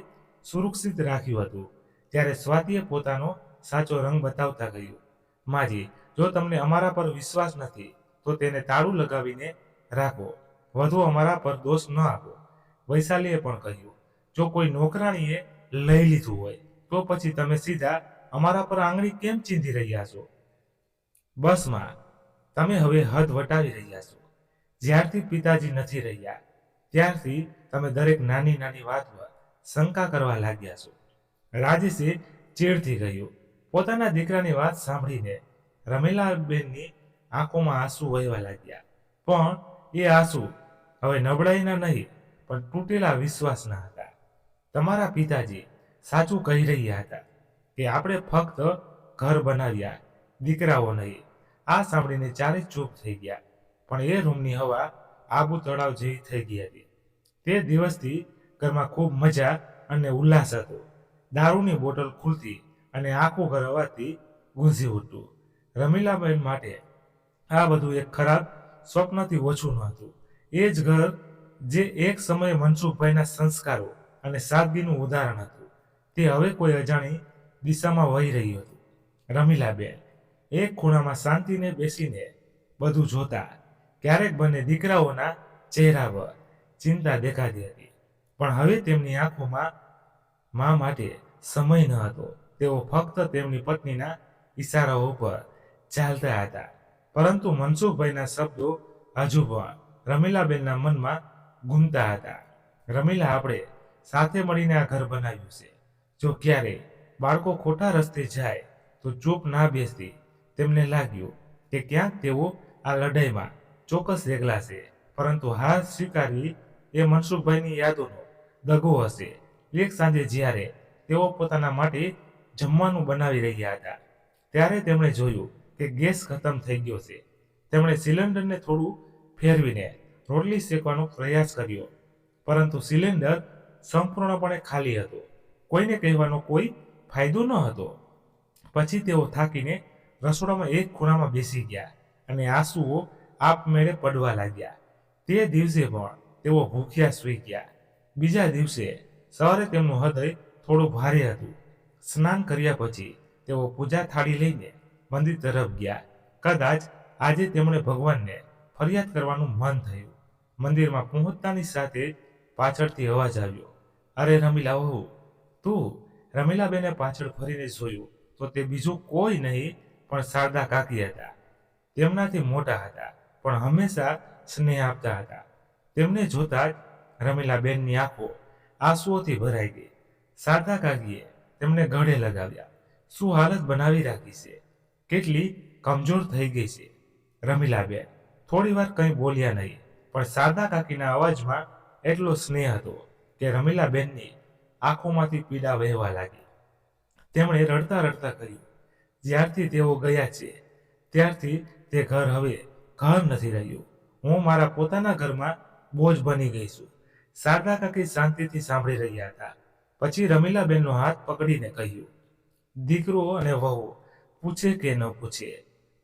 Speaker 1: સુરક્ષિત રાખ્યું હતું. ત્યારે સ્વાતિએ પોતાનો સાચો રંગ બતાવતા કહ્યું, માજી, જો તમને અમારા પર વિશ્વાસ નથી તો તેને તાળું લગાવીને રાખો. વધુ અમારા પર દોષ ન આપો. વૈશાલીએ પણ કહ્યું, જો કોઈ નોકરાણીએ લઈ લીધું હોય તો પછી તમે સીધા અમારા પર આંગળી કેમ ચીંધી રહ્યા છો? બસ માં, તમે હવે હદ વટાવી રહ્યા છો. જ્યારથી પિતાજી નથી રહ્યા ત્યારથી તમે દરેક નાની નાની વાત પર શંકા કરવા લાગ્યા છો. રાજેશે ચીડથી કહ્યું. પોતાના દીકરાની વાત સાંભળીને રમીલાબેનની આંખોમાં આંસુ વહેવા લાગ્યા. પણ એ આંસુ હવે નબળાઈના નહીં પણ તૂટેલા વિશ્વાસના હતા. તમારા પિતાજી સાચું કહી રહ્યા હતા કે આપણે ફક્ત ઘર બનાવ્યા, દીકરાઓ નહીં. આ સાંભળીને ચારે ચૂપ થઈ ગયા. પણ એ રૂમની હવા આબુ તળાવ જેવી થઈ ગઈ હતી. તે દિવસથી ઘરમાં ખૂબ મજા અને ઉલ્લાસ હતો. દારૂની બોટલ ખુલતી અને આખું ઘર અવાજથી ગુંજી ઉઠતું. રમીલાબેન માટે આ બધું એક ખરાબ સ્વપ્નથી ઓછું ન હતું. એ જ ઘર જે એક સમયે મનસુખભાઈના સંસ્કારો અને સાદગીનું ઉદાહરણ હતું તે હવે કોઈ અજાણી દિશામાં વહી રહ્યું હતું. રમીલાબેન એક ખૂણામાં શાંતિને બેસીને બધું જોતા. ક્યારેક બંને દીકરાઓના ચહેરા પર ચિંતા દેખાતી હતી, પણ હવે તેમની આંખોમાં મા માટે સમય ન હતો. તેઓ ફક્ત તેમની પત્નીના ઈશારાઓ પર ચાલતા હતા. પરંતુ મનસુખભાઈના શબ્દો હજુ પણ રમીલાબેનના મનમાં ગુમતા હતા. રમીલા, આપણે સાથે મળીને આ ઘર બનાવ્યું છે. જો ક્યારે બાળકો ખોટા રસ્તે જાય તો ચૂપ ના બેસતી. તેમને લાગ્યું કે ક્યાંક તેઓ આ લડાઈમાં ચોક્કસ એકલા છે, પરંતુ હાર સ્વીકારવી એ મનસુખભાઈની યાદોનો દગો હશે. એક સાંજે જ્યારે તેઓ પોતાના માટે જમવાનું બનાવી રહ્યા હતા ત્યારે તેમણે જોયું કે ગેસ ખતમ થઈ ગયો છે. તેમણે સિલિન્ડરને થોડું ફેરવીને રોટલી શેકવાનો પ્રયાસ કર્યો, પરંતુ સિલિન્ડર સંપૂર્ણપણે ખાલી હતો. કોઈને કહેવાનો કોઈ ફાયદો ન હતો. પછી તેઓ થાકીને રસોડામાં એક ખૂણામાં બેસી ગયા અને આંસુઓ આપમેળે પડવા લાગ્યા. તે દિવસે પણ તેઓ ભૂખ્યા સૂઈ ગયા. બીજા દિવસે સવારે તેમનું હૃદય થોડું ભારે હતું. સ્નાન કર્યા પછી તેઓ પૂજા થાળી લઈને મંદિર તરફ ગયા. કદાચ આજે તેમણે ભગવાનને ફરિયાદ કરવાનું મન થયું. મંદિરમાં પહોંચતાની સાથે પાછળથી અવાજ આવ્યો, અરે રમીલા વહુ, તું? રમીલાબેને પાછળ ફરીને જોયું તો તે બીજું કોઈ નહીં પણ શારદા કાકી હતા. તેમનાથી મોટા હતા પણ હંમેશા સ્નેહ આપતા હતા. તેમને જોતા જ રમીલાબેનની આંખો આંસુઓથી ભરાઈ ગઈ. શારદા કાકીએ તેમને ગળે લગાવ્યા. શું હાલત બનાવી રાખી છે? કેટલી કમજોર થઈ ગઈ છે? રમીલાબેન થોડી વાર કંઈ બોલ્યા નહીં, પણ શારદા કાકીના અવાજમાં એટલો સ્નેહ હતો કે રમીલાબેનની આંખોમાંથી પીડા વહેવા લાગી. તેમણે રડતા રડતા કહ્યું, જ્યારથી તેઓ ગયા છે ત્યારથી તે ઘર હવે ઘર નથી રહ્યું. હું મારા પોતાના ઘરમાં બોજ બની ગઈ છું. શારદા કાકી શાંતિથી સાંભળી રહ્યા હતા. પછી રમીલાબેનનો હાથ પકડીને કહ્યું, દીકરો અને વહુ પૂછે કે ન પૂછે,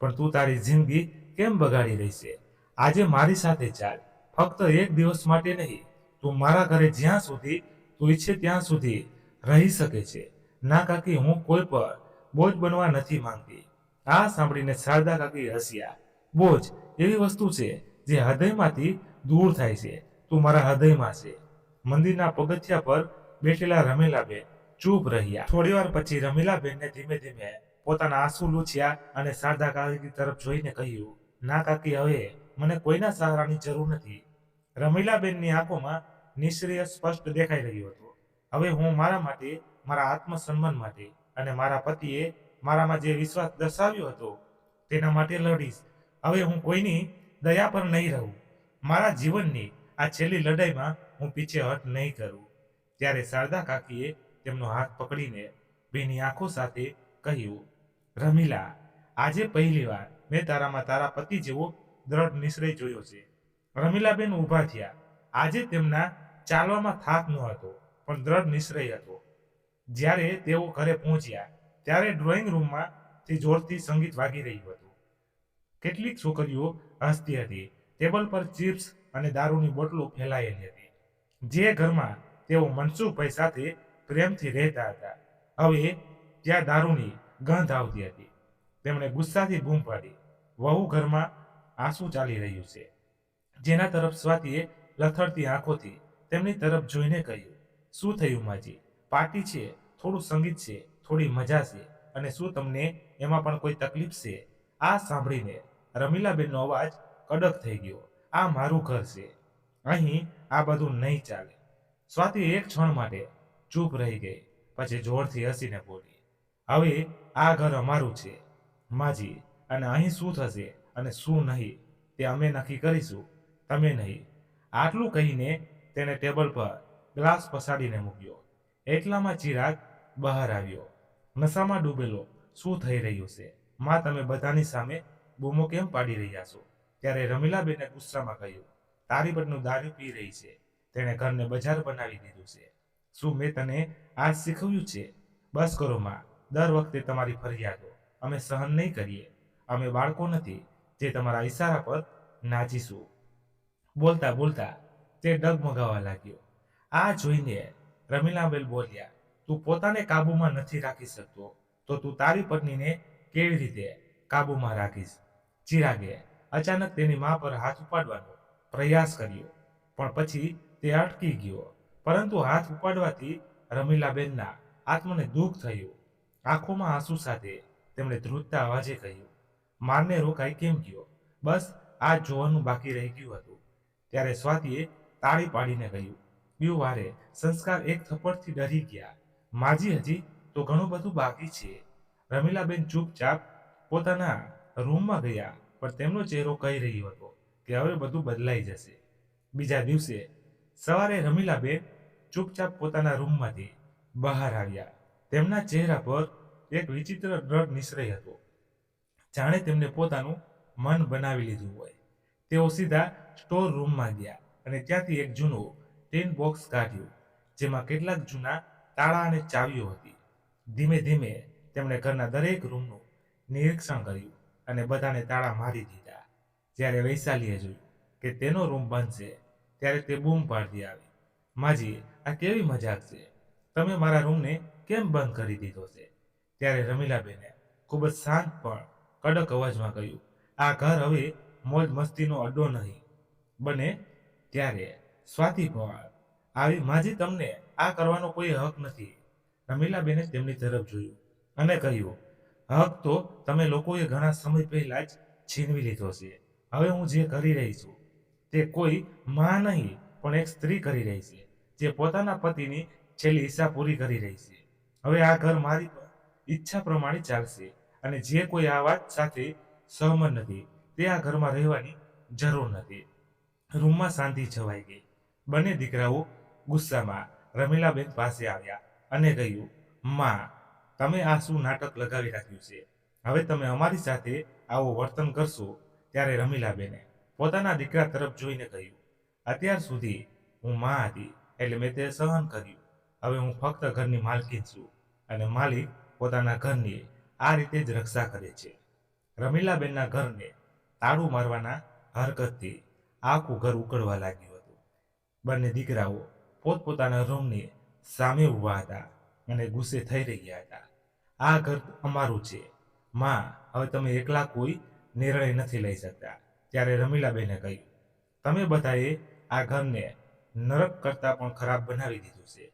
Speaker 1: પણ તું તારી જિંદગી કેમ બગાડી રહી છે? આજે મારી સાથે ચાલ. ફક્ત એક દિવસ માટે નહીં, તું મારા ઘરે જ્યાં સુધી તું ઈચ્છે ત્યાં સુધી રહી શકે છે. ના કાકી, હું કોઈ પર બોજ બનવા નથી માંગતી. આ સાંભળીને શારદા કાકી હસ્યા. બોજ એવી વસ્તુ છે જે હૃદયમાંથી દૂર થાય છે. તું મારા હૃદયમાં છે. મંદિરના પગથિયા પર બેઠેલા રમીલાબેન ચૂપ રહ્યા. થોડી વાર પછી રમીલાબેનને ધીમે ધીમે પોતાના આંસુ લૂછ્યા અને શારદા કાકી તરફ જોઈને કહ્યું, ના કાકી, હવે મને કોઈના સહારાની જરૂર નથી. રમીલાબેનની આંખોમાં નિશ્ચય સ્પષ્ટ દેખાઈ રહ્યું હતું. હવે હું મારા માટે, મારા આત્મસન્માન માટે અને મારા પતિએ મારામાં જે વિશ્વાસ દર્શાવ્યો હતો તેના માટે લડીશ. હવે હું કોઈની દયા પર નહીં રહું. મારા જીવનની આ છેલ્લી લડાઈમાં હું પીછેહટ નહીં કરું. ત્યારે શારદા કાકીએ તેમનો હાથ પકડીને બેની આંખો સાથે કહ્યું, રમીલા, આજે પહેલીવાર મેં તારામાં તારા પતિ જેવો દ્રઢ નિશ્ચય જોયો છે. રમીલાબેન ઊભા થયા. આજે તેમના ચાલવામાં થાક ન હતો, પણ દ્રઢ નિશ્ચય હતો. જ્યારે તેઓ ઘરે પહોંચ્યા ત્યારે ડ્રોઈંગ રૂમમાંથી જોરથી સંગીત વાગી રહ્યું હતું. કેટલીક છોકરીઓ હસતી હતી. ટેબલ પર ચિપ્સ અને દારૂની બોટલો ફેલાયેલી હતી. જે ઘરમાં તેઓ મનસુખભાઈ સાથે પ્રેમથી રહેતા હતા, હવે ત્યાં દારૂની ગંધ આવતી હતી. તેમણે ગુસ્સાથી બૂમ પાડી, વહુ ઘરમાં આંસુ ચાલી રહ્યું છે. જેના તરફ સ્વાતિએ લથડતી આંખોથી તેમની તરફ જોઈને કહ્યું, શું થયું માજી? પાર્ટી છે, થોડું સંગીત છે, થોડી મજા છે, અને શું તમને એમાં પણ કોઈ તકલીફ છે? આ સાંભળીને રમીલાબેનનો અવાજ કડક થઈ ગયો. આ મારું ઘર છે, અહીં આ બધું નહીં ચાલે. સ્વાતિ એક ક્ષણ માટે ચૂપ રહી ગઈ, પછી જોરથી હસીને બોલી, હવે આ ઘર અમારું છે માજી, અને અહીં શું થશે અને શું નહીં તે અમે નક્કી કરીશું, તમે નહીં. આટલું કહીને તેણે ટેબલ પર ગ્લાસ પસાડીને મૂક્યો. એટલામાં ચિરાગ બહાર આવ્યો. નશામાં ડૂબેલો, શું થઈ રહ્યું છે માં? તમે બધાની સામે બૂમો કેમ પાડી રહ્યા છો? ત્યારે રમીલાબેને ગુસ્સામાં કહ્યું, તારી બદનું દારૂ પી રહી છે, તેણે ઘરને બજાર બનાવી દીધું છે. શું મેં તને આજ શીખવ્યું છે? બસ કરો માં, દર વખતે તમારી ફરિયાદો અમે સહન નહીં કરીએ. અમે બાળકો નથી જે તમારા ઈશારા પર નાચીશું. બોલતા બોલતા તે ડગમગાવા લાગ્યો. આ જોઈને રમીલાબેન બોલ્યા, તું પોતાને કાબૂમાં નથી રાખી શકતો તો તું તારી પત્નીને કેવી રીતે કાબૂમાં રાખીશ? ચિરાગે અચાનક તેની મા પર હાથ ઉપાડવાનો પ્રયાસ કર્યો, પણ પછી તે અટકી ગયો. પરંતુ હાથ ઉપાડવાથી રમીલાબેનના આત્મને દુઃખ થયું. આંખોમાં આંસુ સાથે તેમણે ધ્રુજતા અવાજે કહ્યું, મારને રોકાઈ કેમ ગયો? બસ આ જોવાનું બાકી રહી ગયું હતું. ત્યારે સ્વાતિએ તાળી પાડીને કહ્યું, બીજું વારે સંસ્કાર એક થપ્પડથી ડરી ગયા. માજી, હજી તો ઘણું બધું બાકી છે. રમીલાબેન ચૂપચાપ પોતાના રૂમમાં ગયા, પણ તેમનો ચહેરો કહી રહ્યો હતો કે હવે બધું બદલાઈ જશે. બીજા દિવસે સવારે રમીલાબેન ચૂપચાપ પોતાના રૂમમાંથી બહાર આવ્યા. તેમના ચહેરા પર એક વિચિત્ર દ્રઢ નિશ્ચય હતો, જાણે તેમને પોતાનું મન બનાવી લીધું હોય. તેઓ સીધા સ્ટોર રૂમમાં ગયા અને ત્યાંથી એક જૂનું ટીન બોક્સ કાઢ્યું, જેમાં કેટલાક જૂના તાળા અને ચાવીઓ હતી. ધીમે ધીમે તેમણે ઘરના દરેક રૂમનું નિરીક્ષણ કર્યું અને બધાને તાળા મારી દીધા. જ્યારે વૈશાલીએ જોયું કે તેનો રૂમ બંધ છે, ત્યારે તે બૂમ પાડતી આવી, માજી, આ કેવી મજાક છે? તમે મારા રૂમને કેમ બંધ કરી દીધો છે? ત્યારે રમીલાબેને ખૂબ જ શાંત પણ કડક અવાજમાં કહ્યું, આ ઘર હવે મોજ મસ્તીનો અડ્ડો નહીં બને. ત્યારે સ્વાતિ પણ આવી, માજી, તમને આ કરવાનો કોઈ હક નથી. રમીલાબેને તેમની તરફ જોયું અને કહ્યું, હક તો તમે લોકોએ ઘણા સમય પહેલા જ છીનવી લીધો છે. હવે હું જે કરી રહી છું તે કોઈ માં નહીં પણ એક સ્ત્રી કરી રહી છે, જે પોતાના પતિની છેલ્લી ઈચ્છા પૂરી કરી રહી છે. હવે આ ઘર મારી ઈચ્છા પ્રમાણે ચાલશે, અને જે કોઈ આ વાત સાથે સહમત નથી તે આ ઘરમાં રહેવાની જરૂર નથી. રૂમમાં શાંતિ છવાઈ ગઈ. બંને દીકરાઓ ગુસ્સામાં રમીલાબેન પાસે આવ્યા અને કહ્યું, માં, તમે આ શું નાટક લગાવી રાખ્યું છે? હવે તમે અમારી સાથે આવું વર્તન કરશો? ત્યારે રમીલાબેને પોતાના દીકરા તરફ જોઈને કહ્યું, અત્યાર સુધી હું માં હતી એટલે મેં તે સહન કર્યું. હવે હું ફક્ત ઘરની માલકીન છું, અને માલિક પોતાના ઘરની આ રીતે જ રક્ષા કરે છે. રમીલાબેનના ઘરને તાળું મારવાના હરકતથી આખું ઘર ઉકળવા લાગ્યું હતું. બંને દીકરાઓ પોતપોતાના રૂમની સામે ઊભા હતા અને ગુસ્સે થઈ રહ્યા હતા. આ ઘર અમારું છે માં, હવે તમે એકલા કોઈ નિર્ણય નથી લઈ શકતા. ત્યારે રમીલાબેને કહ્યું, તમે બધાએ આ ઘરને નરક કરતાં પણ ખરાબ બનાવી દીધું છે.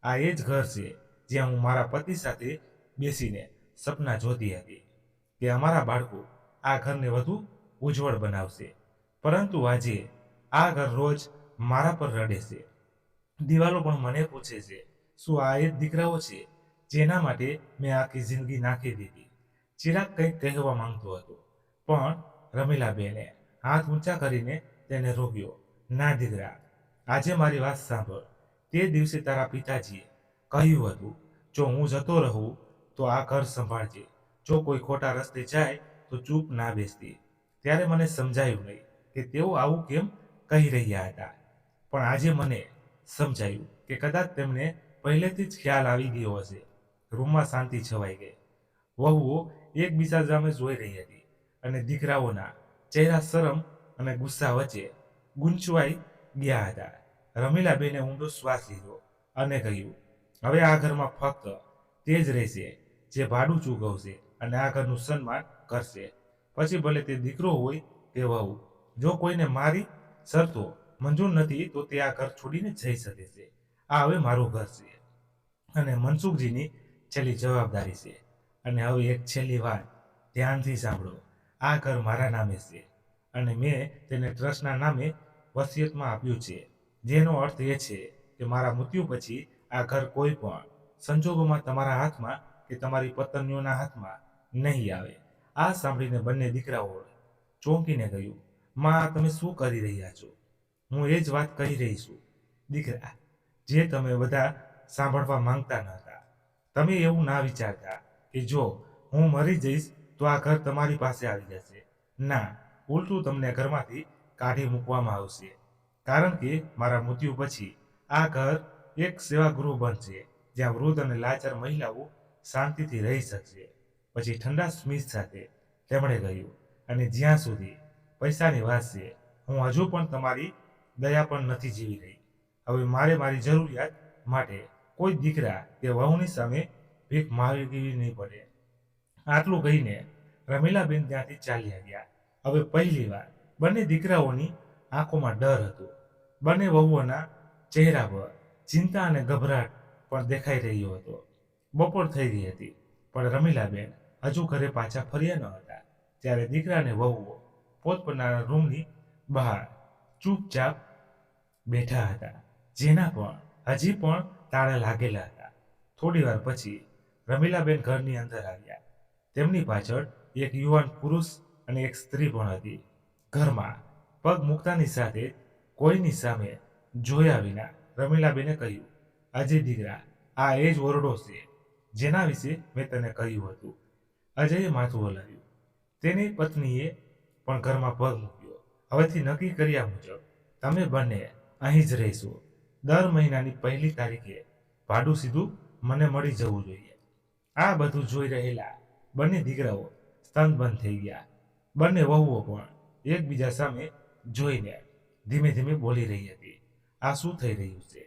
Speaker 1: આ એ જ ઘર છે જ્યાં હું મારા પતિ સાથે બેસીને સપના જોતી હતી કે અમારા બાળકો આ ઘરને વધુ ઉજ્જવળ બનાવશે. પરંતુ આજે આ ઘર રોજ મારા પર રડે છે. દિવાલો પણ મને પૂછે છે, શું આ એ જ દીકરાઓ છે જેના માટે મેં આખી જિંદગી નાખી દીધી? ચિરાગ કંઈક કહેવા માંગતો હતો, પણ રમીલાબેને હાથ ઊંચા કરીને તેને રોક્યો. ના દીકરા, આજે મારી વાત સાંભળ. તે દિવસે તારા પિતાજીએ કહ્યું હતું, જો હું જતો રહું તો આ ઘર સંભાળજે. જો કોઈ ખોટા રસ્તે જાય તો ચૂપ ના બેસતી. ત્યારે મને સમજાયું નહીં કે તેઓ આવું કેમ કહી રહ્યા હતા. પણ આજે મને સમજાયું કે કદાચ તેમને પહેલેથી જ ખ્યાલ આવી ગયો હશે. રૂમમાં શાંતિ છવાઈ ગઈ. વહુઓ એકબીજા સામે જોઈ રહી હતી અને દીકરાઓના ચહેરા શરમ અને ગુસ્સા વચ્ચે ગૂંચવાઈ ગયા હતા. રમીલાબેને ઊંડો શ્વાસ લીધો અને કહ્યું, હવે આ ઘરમાં ફક્ત તે જ રહેશે જે ભાડું ચૂકવશે અને આ ઘરનું સન્માન કરશે. પછી ભલે તે દીકરો હોય કે વહુ. જો કોઈને મારી શરતો મંજૂર નથી તો તે આ ઘર છોડીને જઈ શકે છે. આ હવે મારું ઘર છે અને મનસુખજીની છેલ્લી જવાબદારી છે. અને હવે એક છેલ્લી વાત ધ્યાનથી સાંભળો. આ ઘર મારા નામે છે અને મેં તેને ટ્રસ્ટના નામે વસિયતમાં આપ્યું છે, જેનો અર્થ એ છે કે મારા મૃત્યુ પછી આ ઘર કોઈ પણ સંજોગોમાં તમારા હાથમાં કે તમારી પત્નીઓના હાથમાં નહીં આવે. આ સાંભળીને બંને દીકરાઓ ચોંકીને કહ્યું, માં, તમે શું કરી રહ્યા છો? હું એ જ વાત કહી રહી છું દીકરા, જે તમે બધા સાંભળવા માંગતા ન હતા. તમે એવું ના વિચારતા કે જો હું મરી જઈશ તો આ ઘર તમારી પાસે આવી જશે. ના, ઉલટું તમને ઘરમાંથી કાઢી મૂકવામાં આવશે. કારણ કે મારા મૃત્યુ પછી આ ઘર એક સેવાગૃહ બનશે, જ્યાં વૃદ્ધ અને લાચાર મહિલાઓ શાંતિથી રહી શકશે. પછી ઠંડા સ્મિત સાથે તેમણે કહ્યું, અને જ્યાં સુધી પૈસાની વાત છે, હું હજુ પણ તમારી દયા પણ નથી જીવી રહી. હવે મારે મારી જરૂરિયાત માટે કોઈ દીકરા કે વહુની સામે ભીખ માંગવી નહીં પડે. આટલું કહીને રમીલાબેન ત્યાંથી ચાલ્યા ગયા. હવે પહેલી વાર બંને દીકરાઓની આંખોમાં ડર હતો. બંને વહુઓના ચહેરા પર ચિંતા અને ગભરાટ પણ દેખાઈ રહ્યો હતો. બપોર થઈ ગઈ હતી, પણ રમીલાબેન હજુ ઘરે પાછા ફર્યા ન હતા. ત્યારે દીકરા અને વહુઓ પોતપોતાના રૂમની બહાર ચૂપચાપ બેઠા હતા, જેના પણ હજી પણ તાળા લાગેલા હતા. થોડી વાર પછી રમીલાબેન ઘરની અંદર આવ્યા. તેમની પાછળ એક યુવાન પુરુષ અને એક સ્ત્રી પણ હતી. ઘરમાં પગ મૂકતાની સાથે કોઈની સામે જોયા વિના રમીલાબેને કહ્યું, અજય દીકરા, આ એ જ ઓરડો છે જેના વિશે મેં તને કહ્યું હતું. અજયે માથું હલાવ્યું. તેની પત્નીએ પણ ઘરમાં પગ મૂક્યો. હવેથી નક્કી કર્યા મુજબ તમે બંને અહીં જ રહેશો. દર મહિનાની 1લી તારીખે ભાડું સીધું મને મળી જવું જોઈએ. આ બધું જોઈ રહેલા બંને દીકરાઓ સ્તનબંધ થઈ ગયા. બંને વહુઓ પણ એકબીજા સામે જોઈને ધીમે ધીમે બોલી રહી હતી, આ શું થઈ રહ્યું છે?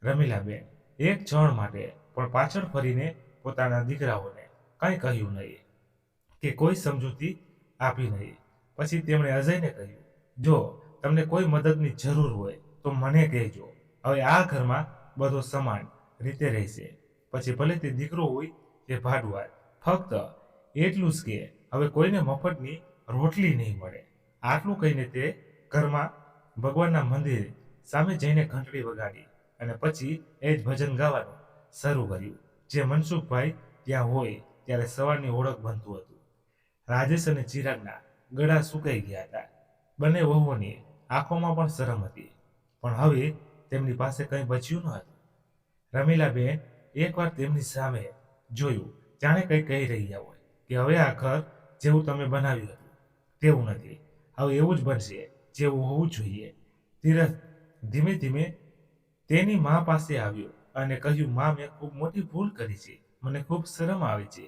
Speaker 1: રમીલાબેન એક ક્ષણ માટે પણ પાછળ ફરીને પોતાના દીકરાઓને કંઈ કહ્યું નહીં કે કોઈ સમજૂતી આપી નહીં. પછી તેમણે અજયને કહ્યું, જો તમને કોઈ મદદની જરૂર હોય તો મને કહેજો. હવે આ ઘરમાં બધો સમાન રીતે રહેશે. પછી ભલે તે દીકરો હોય કે ભાડુઆત, ફક્ત એટલું જ કે હવે કોઈને મફતની રોટલી નહીં મળે. આટલું કહીને તે ઘરમાં ભગવાનના મંદિરે સામે જઈને ઘંટડી વગાડી અને પછી એ જ ભજન ગાવાનું શરૂ કર્યું, જે મનસુખભાઈ ત્યાં હોય ત્યારે સવારની ઓળખ બનતું હતું. રાજેશ અને ચિરાગના ગળા સુકાઈ ગયા હતા. બંને વહુઓની આંખોમાં પણ શરમ હતી, પણ હવે તેમની પાસે કંઈ બચ્યું ન હતું. રમીલાબેન એકવાર તેમની સામે જોયું, જાણે કંઈ કહી રહ્યા હોય કે હવે આ ઘર જેવું તમે બનાવ્યું હતું તેવું નથી. હવે એવું જ બનશે જેવું હોવું જોઈએ. તીરથ ધીમે ધીમે તેની મા પાસે આવ્યો અને કહ્યું, મા, મેં ખૂબ મોટી ભૂલ કરી છે, મને ખૂબ શરમ આવે છે.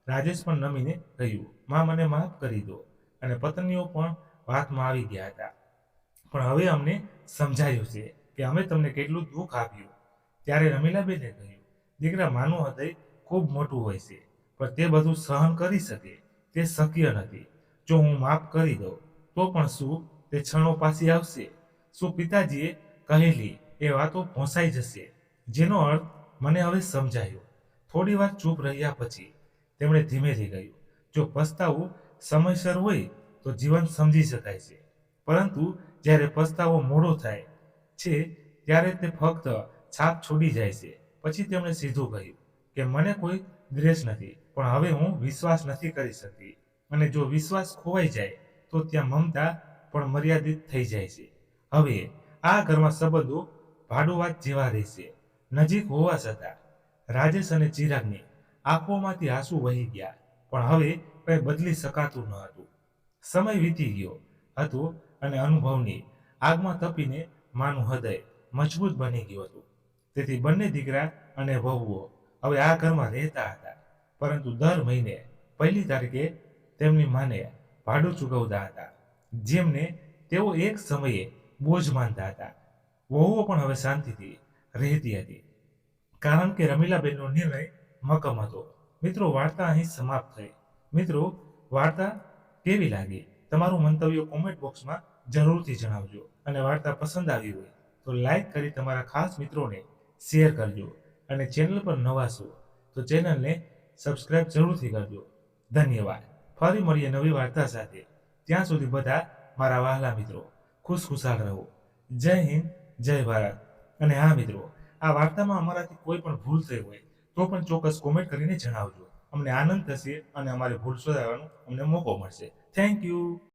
Speaker 1: રાજેશ પણ નમીને કહ્યું, મા, મને માફ કરી દો. અને પત્નીઓ પણ વાતમાં આવી ગયા હતા. પણ હવે અમને સમજાયું છે કે અમે તમને કેટલું દુઃખ આપ્યું. ત્યારે રમીલાબેને કહ્યું, દીકરા, માનું હૃદય ખૂબ મોટું હોય છે, પણ તે બધું સહન કરી શકે તે શક્ય નથી. જો હું માફ કરી દઉં તો પણ શું તે ક્ષણો પાછી આવશે? શું પિતાજીએ કહેલી એ વાતો પહોંચાઈ જશે? જેનો અર્થ મને હવે સમજાયો. થોડી વાર ચૂપ રહ્યા પછી તેમણે ધીમેથી કહ્યું, જો પસ્તાવું સમયસર હોય તો જીવન સમજી શકાય છે, પરંતુ જ્યારે પસ્તાવો મોડો થાય છે ત્યારે તે ફક્ત છાપ છોડી જાય છે. પછી તેમણે સીધું કહ્યું કે મને કોઈ દ્વેષ નથી, પણ હવે હું વિશ્વાસ નથી કરી શકતી, અને જો વિશ્વાસ ખોવાઈ જાય તો ત્યાં મમતા પણ મર્યાદિત થઈ જાય છે. હવે આ ઘરમાં સંબંધો ભાડુઆત જેવા રહેશે. નજીક હોવા છતાં રાજેશ અને ચિરાગની આંખોમાંથી આંસુ વહી ગયા, પણ હવે કંઈ બદલી શકાતું ન હતું. સમય વીતી ગયો હતો અને અનુભવની આગમાં તપીને માનું હૃદય મજબૂત બની ગયું હતું. તેથી બંને દીકરા અને વહુઓ હવે આ ઘરમાં રહેતા હતા, પરંતુ દર મહિને 1લી તારીખે તેમની માને ભાડું ચૂકવતા હતા, જેમને તેઓ એક સમયે બોજ માનતા હતા. વહુઓ પણ હવે શાંતિથી રહેતી હતી, કારણ કે રમીલાબેનનો નિર્ણય મક્કમ હતો. મિત્રો, વાર્તા અહીં સમાપ્ત થઈ. મિત્રો, વાર્તા કેવી લાગી? તમારું મંતવ્ય કોમેન્ટ બોક્સમાં જરૂરથી જણાવજો, અને વાર્તા પસંદ આવી હોય તો લાઈક કરી તમારા ખાસ મિત્રોને શેર કરજો, અને ચેનલ પર નવા છો તો ચેનલને સબસ્ક્રાઇબ જરૂરથી કરજો. ધન્યવાદ. ફરી મળીએ નવી વાર્તા સાથે. ત્યાં સુધી બધા મારા વહાલા મિત્રો ખુશખુશાલ રહો. જય હિન્દ, જય ભારત. અને હા મિત્રો, આ વાર્તામાં અમારાથી કોઈ પણ ભૂલ થઈ હોય તો પણ ચોક્કસ કોમેન્ટ કરીને જણાવજો. અમને આનંદ થશે અને અમારી ભૂલ સુધારવાનો અમને મોકો મળશે. Thank you.